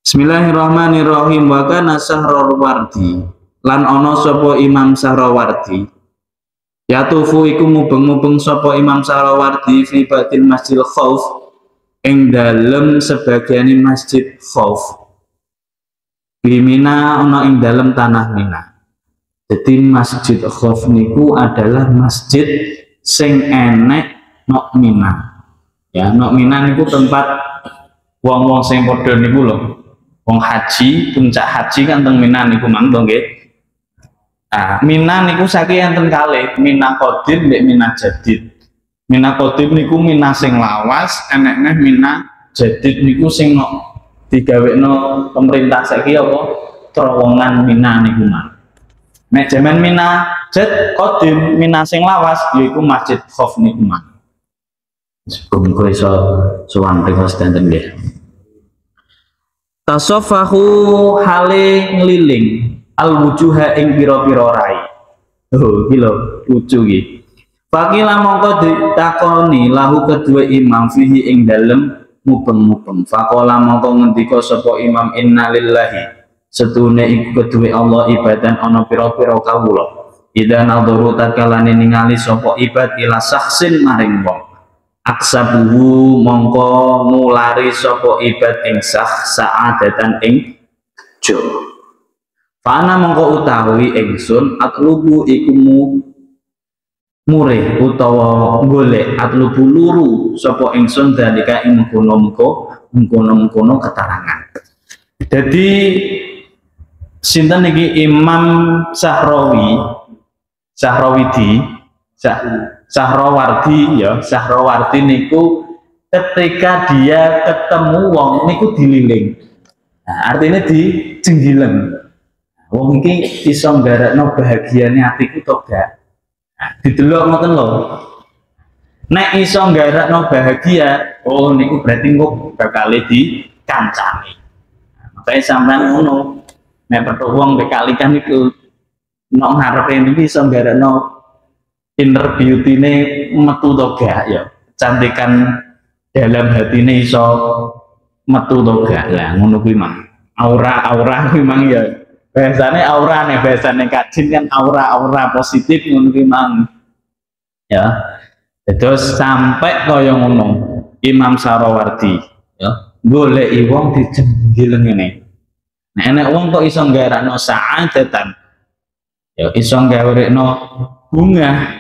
Bismillahirrahmanirrahim. Wa kana Sahrawardi lan ana sapa Imam Sahrawardi yatufu iku mubeng-mubeng sapa Imam Sahrawardi fi batil Masjidil Khauf ing dalem sebagian Masjid Khauf di Mina, ana ing dalem tanah Mina. Jadi Masjid Khauf niku adalah masjid sing enek nok Mina. Ya, nok Mina niku tempat wong-wong sing padha niku lho. Wong haji, puncak haji kan teng Mina niku mang to nggih. Nah, Mina niku saking enten kalih, Mina Qadim mek Mina Jadid. Mina Qadim niku Mina sing lawas, enekne Mina Jadid niku sing nok digawekno pemerintah saiki apa terowongan Mina niku mang. Nek jaman Mina Qadim, Mina sing lawas yaiku Masjid Khauf niku mang. Muga iso sowan mriki sedanten nggih. Tasafahu hale ngliling al wujuha ing pira-pira rai. Oh, iki lho lucu iki. Fakila mongko ditakoni lahu kedua imam fihi ing dalem mubeng-mubeng. Faqala mongko ngendika sapa imam innalillahi setune iku kedue Allah ibadan ana pira-pira kawula. Idza nadharu takalane ningali sapa ibad ila sahsin maring wong. Aksabuhu mongko mulari sapa ibad ing sah saadatan ing jo. Fana mongko utawi ingsun atlubu iku murih utawa golek atlubu luru sapa ingsun dalika ing mengkono keterangan. Jadi sinten iki Imam Sahrawardi ya, Sahrawardi niku ketika dia ketemu wong niku dililing. Nah, artinya dijenggileng. Wong iki iso nggarakno bahagiane atiku to gak? Nah, didelok ngoten lho. Nek iso nggarakno bahagia, oh niku berarti kok bakal dikancani. Nah, makanya sampean ngono. Nek petuk wong bekalikan niku nek ngarepe niki iso nggarakno inner beauty-ne metu to gak ya, cantikan dalam hatine iso metu to gak ya, ngono kuwi mang. Aura kuwi mang ya. Bahasane aura nih, bahasane kajin kan aura positif ngono kuwi mang. Ya. Terus sampai kaya ngono Imam Sahrawardi ya, goleki wong dijenggil ngene. Nek enek wong kok iso nggarakno saadatan. Ya iso nggarekno bunga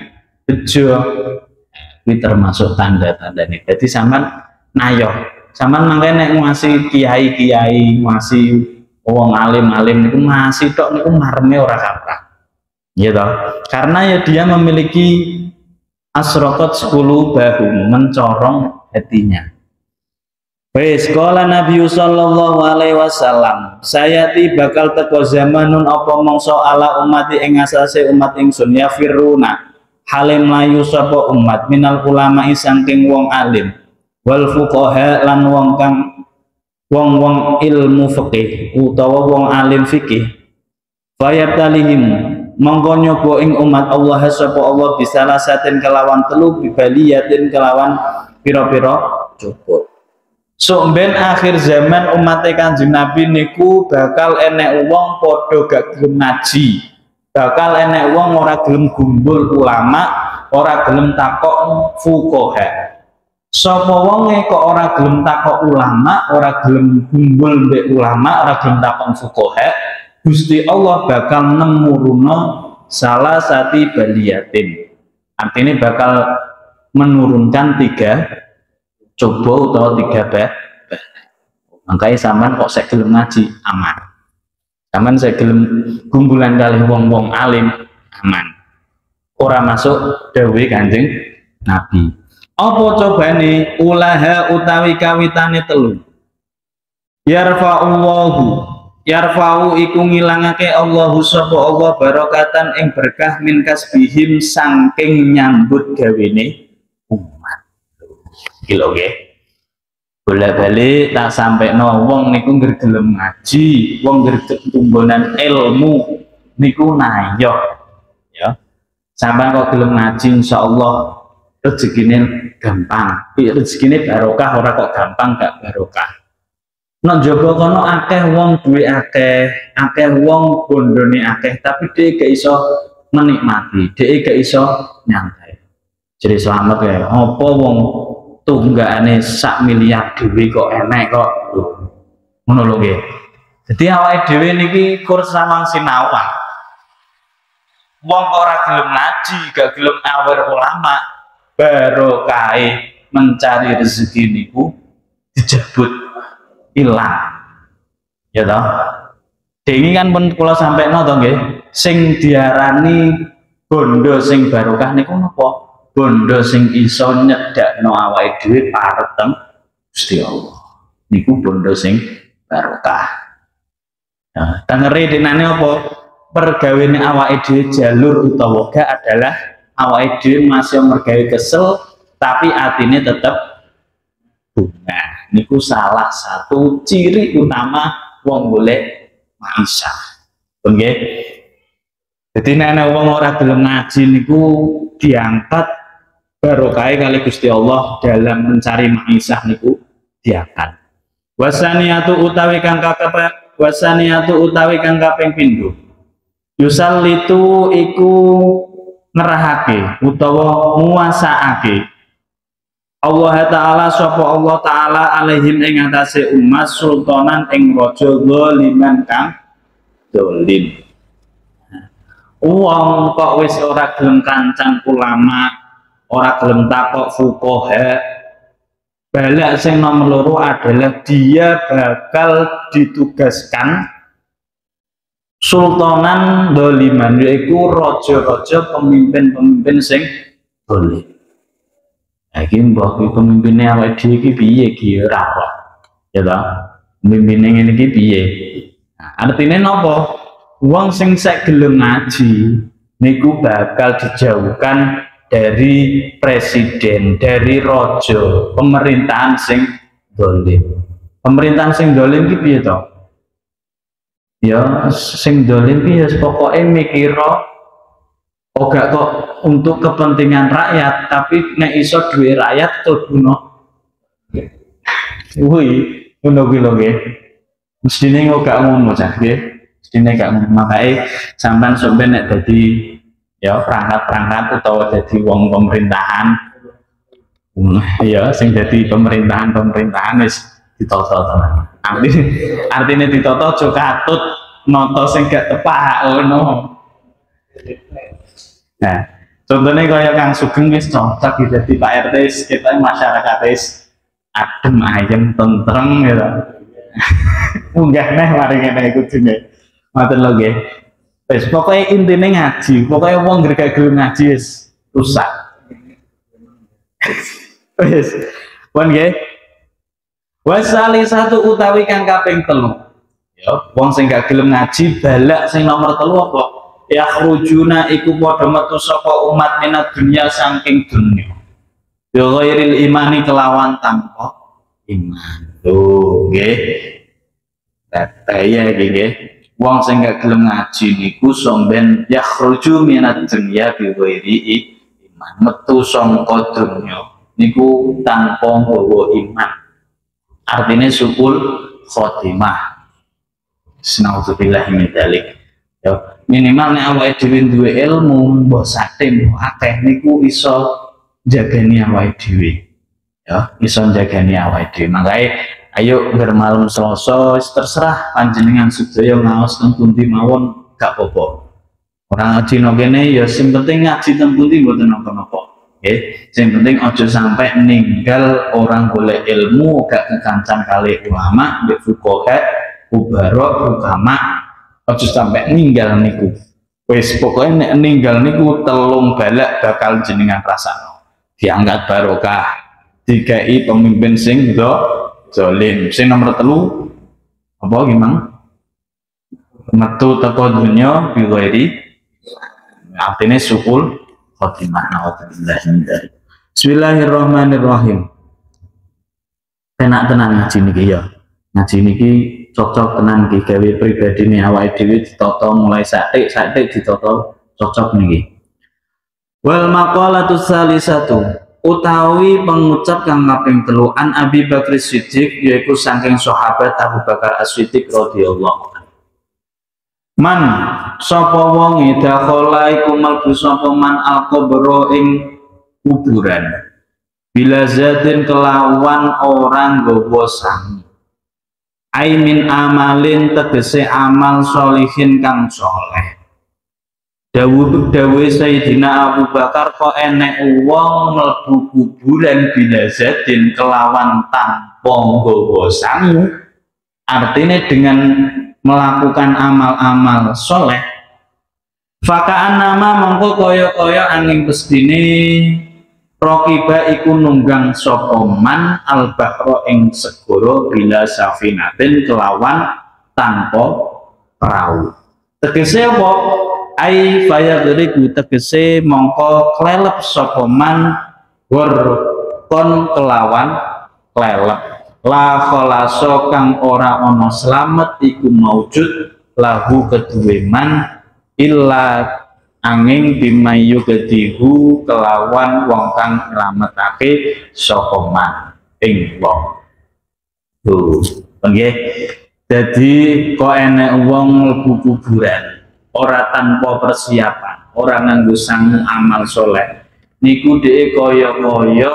bejo, ini termasuk tanda-tanda nih. Jadi sampean nayo, sampean mangkene nek ngasih kiai-kiai, ngasih wong alim-alim niku masih tok niku mareme ora kaprah. Gitu. Karena ya dia memiliki asraqat 10 bahu, mencorong hatinya. Wes qala Nabi sallallahu alaihi wasallam, sayati bakal teko zamanun apa mongso ala umati ing asase umat ingsun ya firuna halim layu sapa umat minal ulama saking wong alim wal fuqaha lan wong kang wong ilmu fikih utawa wong alim fikih fayabtalihim mongko nyoba ing umat Allah sapa Allah bisalasatin kelawan telu bibaliyatin kelawan pira-pira cukup. So ben akhir zaman umat Kanjeng Nabi niku bakal enek wong padha gak gelem ngaji, bakal enek wong ora gelem gumbul ulama, ora gelem takok fuqaha. Sapa wonge kok ora gelem takok ulama, ora gelem gumbul mbek ulama, ora gelem takok fuqaha, Gusti Allah bakal nemuruna salah sati baliyatin. Artinya bakal menurunkan 3 coba utawa 3 bah. Makanya sampean kok saya gelem ngaji aman. Sampean saya gelem gumbulan kali wong-wong alim aman. Ora masuk dawuh Kanjeng Nabi. Apa cobane ulaha utawi kawitane telu. Yarfa'u iku ngilangake Allahu sapa Allah barokatan ing berkah min kasbihim saking nyambut gawene umat. Kilo nggih. Bolak-balik tak sampai wong niku ngergelem ngaji, wong ngergelem tumbonan ilmu niku nayo ya. Sampai kok gelem ngaji insyaallah rezekine gampang. Rezekine barokah ora kok gampang gak barokah. Nek njaba kono akeh wong duwe akeh wong bondone akeh, tapi dia gak iso menikmati, dia gak iso nyantai. Jadi selamat ya, apa wong tunggakane 1 miliar dhewe kok enek kok. Ngono lho nggih. Jadi awake dhewe niki kur samang sinawang. Wong ora gelem ngaji, gak gelem aware ulama, barokahe mencari rezeki niku dijebut hilang, ya toh. Ini kan pun kula sampekno to nggih, sing diarani bondo sing barokah niku napa? Bondo sing iso nyedakno awake dhewe pareteng Gusti Allah. Niku bondo sing barokah. Nah, tengere denane apa? Pergaweane awake dhewe jalur utawa gak adalah awake dhewe masih mergawe kesel tapi atine tetep bunga. Niku salah satu ciri utama wong golek maisha. Nggih. Jadi nek wong ora gelem ngaji niku diangkat barokah kali Gusti Allah dalam mencari maisha niku diangkat. Wasaniatu utawi kang kaping pindho. Yusallitu iku ngerahake utawa nguwasaake Allah Ta'ala sapa Allah Ta'ala alaihim ing atase umat sultanan ing raja zaliman kang dolim. Wong kok wis ora gelem kancang ulama, ora gelem takok fuqaha, balak sing nomor loro adalah dia bakal ditugaskan sultanan doliman, yaitu raja-raja pemimpin-pemimpin sing dolim. Iki mbah iki pemimpine awake dhewe iki piye iki ora kok. Ya ta? Pemimpine ngene iki piye? Nah, artine napa? Wong sing sek gelem ngaji niku bakal dijauhkan dari presiden, dari raja, pemerintahan sing dolim. Pemerintahan sing dolim iki piye to? Ya sing dolim piye pokoke mikira gak kok untuk kepentingan rakyat, tapi nek iso duwe rakyat to duno. Woi, ngono kuwi lho nggih. Mestine gak ngono cah nggih. Mestine gak ngono. Makane sampean sampeyan nek dadi ya perangkat-perangkat utawa dadi wong pemerintahan. Ya sing dadi pemerintahan wis ditata tenan. Artine ditata aja katut nata sing gak tepak ngono. Nah, contohnya kaya Kang Sugeng wis cocok jadi Pak RT, kita masyarakat wis adem ayem tentrem gitu. Munggah neh mari ngene iku dene. Matur lho nggih. Wis pokoke intine ngaji, pokoke wong gak gelem ngaji wis rusak. Wis. Pun nggih. Wasali satu utawi kang kaping 3. Ya, wong sing gak gelem ngaji balak sing nomor 3 apa? Yakhrujuna iku padha metu saka umat minat dunia saking dunya. Ya ghairil imani kelawan tanpa iman. Lho nggih. Kataya nggih. Wong sing gak gelem ngaji niku somben yakhruju minat dunya bi ghairi iman. Metu saka dunya niku tanpa nggawa iman. Artinya suul khotimah. Nauzubillahi min dzalik. Ya, minimal nek awake dhewe duwe ilmu mbok satim akeh niku iso jagani awake dhewe. Ya, iso jagani awake dhewe. Makanya ayo bermalam Selasa terserah panjenengan sedaya ngaos teng pundi mawon gak apa-apa. Ora ngaji nang kene ya sing penting ngaji teng pundi mboten napa-napa. Nggih, sing penting aja sampai ninggal orang golek ilmu gak kekancan kali ulama, mbek fuqaha, ubarok, ulama. Aja sampai ninggal niku. Wis pokoknya nek ninggal niku telung balak bakal jenengan rasakno. Diangkat barokah, dikai pemimpin sing zalim. Sing nomor 3 apa gimana? Metu teko dunya bi ghairi artine suul khotimah. Bismillahirrahmanirrahim. Enak tenan ngaji niki ya. Ngaji niki cocok tenan iki gawe pribadine awake dhewe ditata mulai satik ditata cocok niki. Wal maqalatu salisatu utawi pengucap kang kaping telu an Abi Bakar Siddiq yaiku saking sahabat Abu Bakar As-Siddiq radhiyallahu anhu. Man sapa wong idakhala iku mlebu sapa man al-qabra ing kuburan bila zatin kelawan orang nggawa sami aimin amalin tegese amal solihin kang soleh. Dawuh Sayyidina Abu Bakar kok enek wong mlebu kuburan bila zatin kelawan tanpa nggawa sangu, artinya dengan melakukan amal-amal soleh. Fakaan nama mongko koyo-koyo angin pestine rokiba iku nunggang sopoman al-bahro ing segoro bila safinatin kelawan tanpa perahu. Tegese apa? Ai fayadriku tegese mongko klelep sopoman kon kelawan klelep la khalaso kang ora ono slamet iku maujud lahu kedue man illa angin bimayu gedihu kelawan wong kang nglametake sapa man ing wong. Nggih. Dadi kok enek wong mlebu kuburan ora tanpa persiapan, ora nganggo sangu amal soleh. Niku dhek kaya-kaya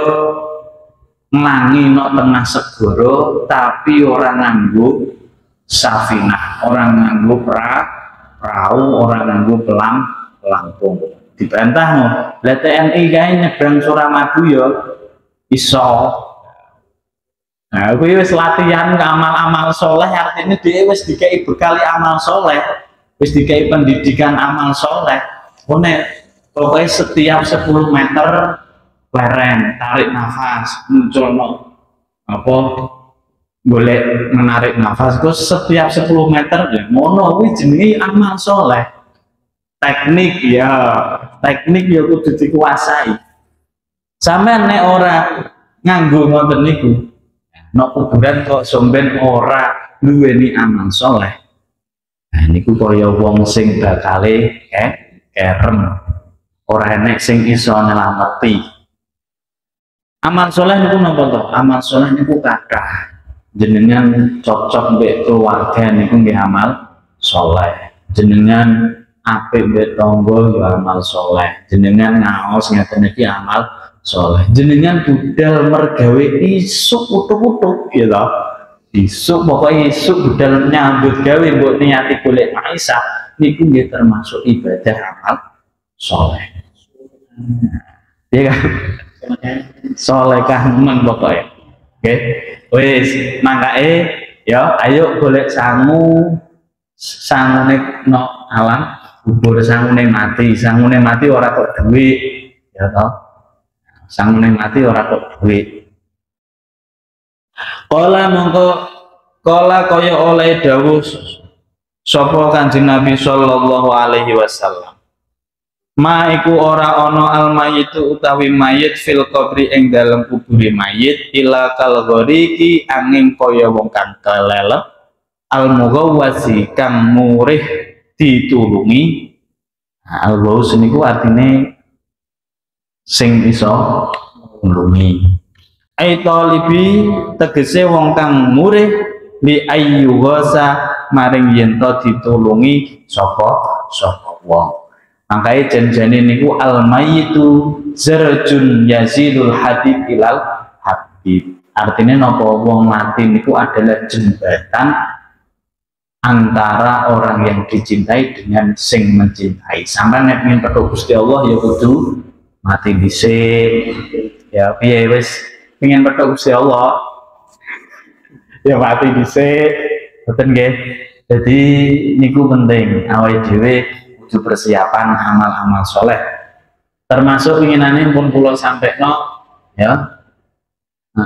nglangi nang tengah segara tapi ora nganggo safinah, ora nganggo perahu, ora nganggo pelampung. Dibantah no. Lah TNI kae nyebrang Suramadu ya iso. Nah, kuwi wis latihan ke amal-amal soleh, artinya dia wis dikai bekali amal soleh, wis dikai pendidikan amal soleh. Pokoknya setiap 10 meter leren, tarik nafas, muncul no apa boleh menarik nafas. Terus setiap 10 meter ya mono kuwi jenenge amal soleh. Teknik ya kudu dikuasai. Sampeyan nek ora nganggo ngoten niku, nek kuburan kok somben ora duweni amal soleh. Nah niku kaya wong sing bakale kerem, ora enek sing iso nyelameti. Amal soleh niku napa to? Amal soleh niku kathah. Jenengan cocok mbek keluarga niku nggih amal soleh. Jenengan apik mbek tangga ya amal soleh. Jenengan ngaos ngeten iki amal soleh. Jenengan budal mergawe isuk utuk-utuk ya toh. Isuk pokoknya isuk budal nyambut gawe mbok niati golek maisha niku nggih termasuk ibadah amal soleh. Iya kan? Solehkah men pokoknya. Oke. Wis mangkae ya ayo golek sangune no alam kubur, sangune mati ora kok duit ya toh. Sangune mati ora kok duit. Kala mongko kala kaya oleh dawuh sapa Kanjeng Nabi sallallahu alaihi wasallam. Ma iku ora ana al mayitu utawi mayit fil qabri ing dalem kubure mayit ila kal ghariki angin kaya wong kang kelelep al mughawwasi kang murih ditulungi. Al ghaus niku artine sing iso nulungi. Ai talibi tegese wong kang murih li ayyughasa maring yen to ditulungi sapa wong. Makanya janjane niku al mayyitu zarjun yazidul habib ilal habib. Artinya nopo wong mati niku adalah jembatan antara orang yang dicintai dengan sing mencintai. Sampai nek ingin petuk Gusti Allah ya kudu mati dhisik. Ya piye wis pengen petuk Gusti Allah ya mati dhisik. Boten nggih. Jadi niku penting awake dhewe kudu persiapan amal-amal soleh, termasuk inginane pun kula sampekno ya.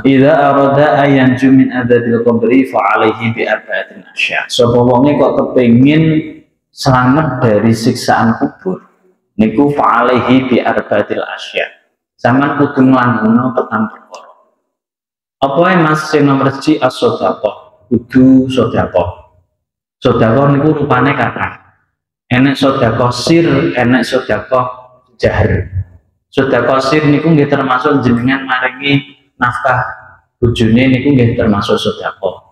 Idza arada ayan jumin adadil qabri fa alaihi bi arba'atin asya. Sapa wonge kok kepengin selamat dari siksaan kubur niku fa alaihi bi arba'atil asya. Sampeyan kudu nglanggengno petang perkara. Apa Mas sing nomor 1 as-shadaqah, kudu sedekah. Sedekah niku rupane kathah. Enek sedekah sir, enek sedekah jahar. Sedekah sir niku nggih termasuk jenengan maringi nafkah bojone niku nggih termasuk sedekah.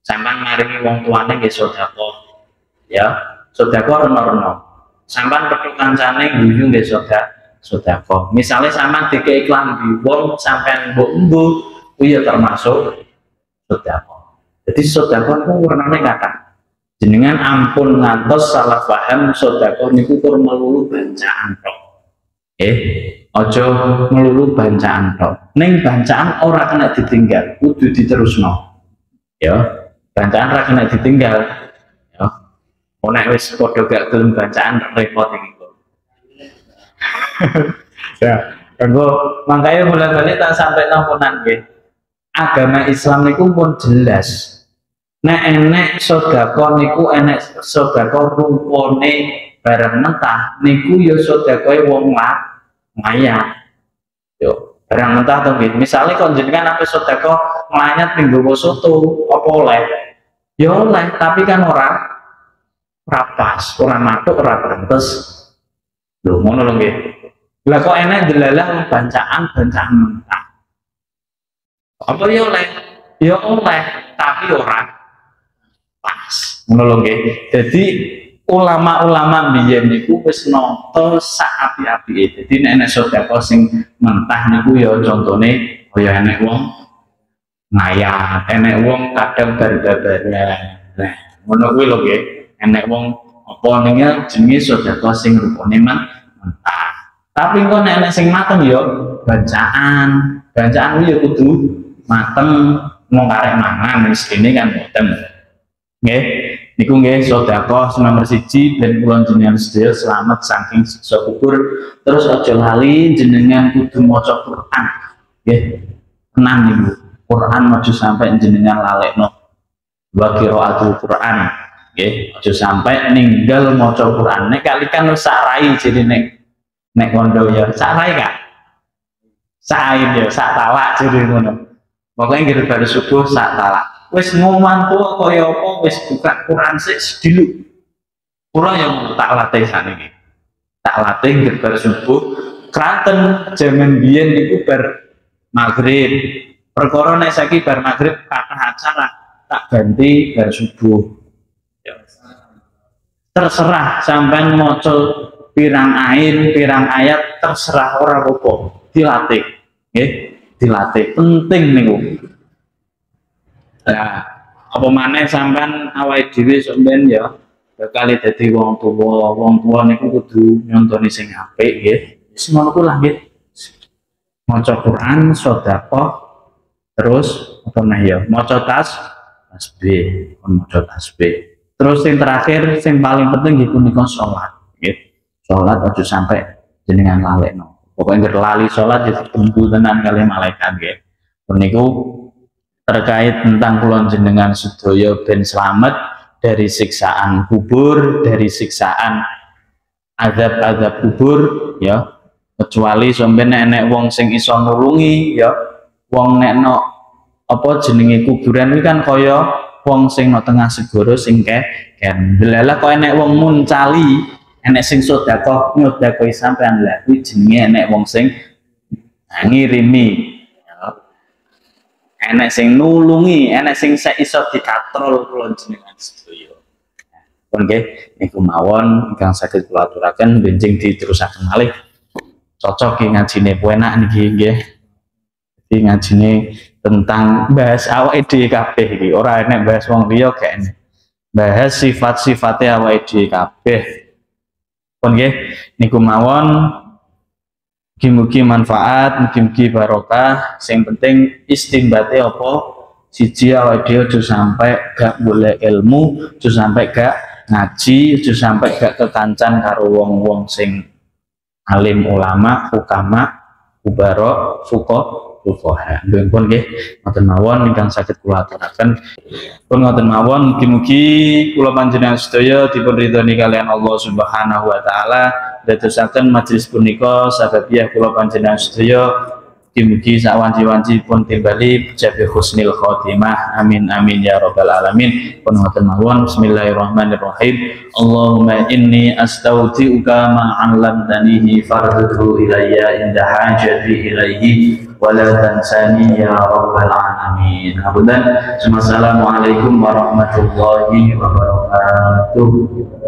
Sampeyan maringi wong tuane nggih sedekah. Ya, sedekah rena-rena. Sampeyan petuk kancane guyu nggih sedekah. Misale sampeyan dikek iklan di wong sampeyan mbok-mbok kuwi ya termasuk sedekah. Jadi sedekah niku warnane kathah. Jenengan ampun ngantos salah paham sedekah niku kur melulu bancaan tok. Aja melulu bancaan tok. Ning bancaan ora kena ditinggal, kudu diterusno. Ya, bancaan ora kena ditinggal. Ya. Nek wis padha gak gelem bacaan repot iki kok. Ya, kanggo mangkane bulan-bulan tak sampai nampunan nggih. Agama Islam niku pun jelas. Nek enek sedekah niku enek sedekah rupane barang mentah niku ya sedekahe wong mayat. Yo, barang mentah to nggih. Misale kon jenengan ape sedekah nglayat ning nggowo soto apa oleh? Ya oleh, tapi kan ora pas, ora matuk, ora pantes. Lho ngono lho nggih. Lah kok enek delalah bancaan mentah. Apa ya oleh? Ya oleh, tapi ora pas, ngono lho nggih. Jadi ulama-ulama biyen niku wis nata sak api-apike. Dadi nek sedekah sing mentah niku ya contone kaya enek wong ngayat, enek wong kadang bar-babaran. Nah, ngono kuwi lho nggih. Enek wong apa ning jenenge sedekah sing rupane mentah. Tapi kok nek sing mateng ya bacaan. Bacaan kuwi ya kudu mateng, mung karek mangan wis kene kan mboten. Nggih, niku nggih sedekah nomor 1 ben kula jenengan sedaya selamat saking siksa kubur. Terus aja lali jenengan kudu maca Quran. Nggih. Tenang niku. Quran aja sampai jenengan lalekno. Wa qiraatul Quran. Nggih, aja sampai ninggal maca Quran. Nek kalikan sak rai jadi nek kondo ya sak rai Kak. Sak ya sak talak jadi ngono. Pokoke nggih bar subuh sak talak. Wis ngomantu kaya apa wis buka Quran sik sediluk. Kula yang tak latih sakniki. Tak latih bar subuh kraten jaman biyen niku bar maghrib. Perkara nek saiki bar maghrib kathah acara tak ganti bar subuh. Ya. Terserah sampean maca pirang ayat terserah ora apa-apa. Dilatih. Nggih, dilatih penting niku. Nah, apa maneh sampean awake dhewe sampean ya bakal dadi wong tuwa niku kudu nyontoni sing apik nggih. Wis ngono ku lah nggih. Maca Quran, sedekah, terus apa meneh ya? Maca tasbih, maca tasbih. Terus yang terakhir sing paling penting nggih punika salat nggih. Salat aja sampai jenengan lalekno. Pokoke nggih lali salat ya ditunggu tenan kali malaikat nggih. Puniku terkait tentang kulon jenengan sedaya ben selamat dari siksaan kubur, dari siksaan azab-azab kubur ya, kecuali sampeyan enek wong sing iso nulungi ya, wong nek no apa jenenge kuburan iki kan kaya wong sing no tengah segara sing kan delalah kok enek wong muncali, enek sing sedekah nyedekahi sampean lha kuwi jenenge enek wong sing ngirimi. Enek sing nulungi, enek sing iso dikatrol kula jenengan sedaya. Pun nggih niku mawon ingkang saged kula aturaken benjing diterusaken malih. Cocok iki ngajine penak niki nggih. Iki ngajine tentang bahas awake dhewe kabeh iki, ora enek bahas wong liya gak enek. Bahas sifat-sifate awake dhewe kabeh. Pun nggih niku mawon mugi-mugi manfaat, mugi-mugi barokah. Sing penting istimbate apa? Siji awake dhewe aja sampai gak golek ilmu, aja sampai gak ngaji, aja sampai gak kekancan karo wong-wong sing alim ulama, hukama, kubarok, fuqaha. Pun nggih ngoten mawon ingkang saged kula aturaken. Pun ngoten mawon mugi-mugi kula panjenengan sedaya dipun ridhoni kalian Allah Subhanahu wa taala. Dadosaken majelis punika sababiyah kula panjenengan sedaya Mugi-mugi sak wanci-wanci pun timbali jabi husnil khotimah. Amin amin ya rabbal alamin. Pun ngoten mawon. Bismillahirrahmanirrahim. Allahumma inni astaudi'uka ma 'allamtanihi fardhu ilayya inda hajati ilaihi wa la tansani ya rabbal alamin. Assalamualaikum warahmatullahi wabarakatuh.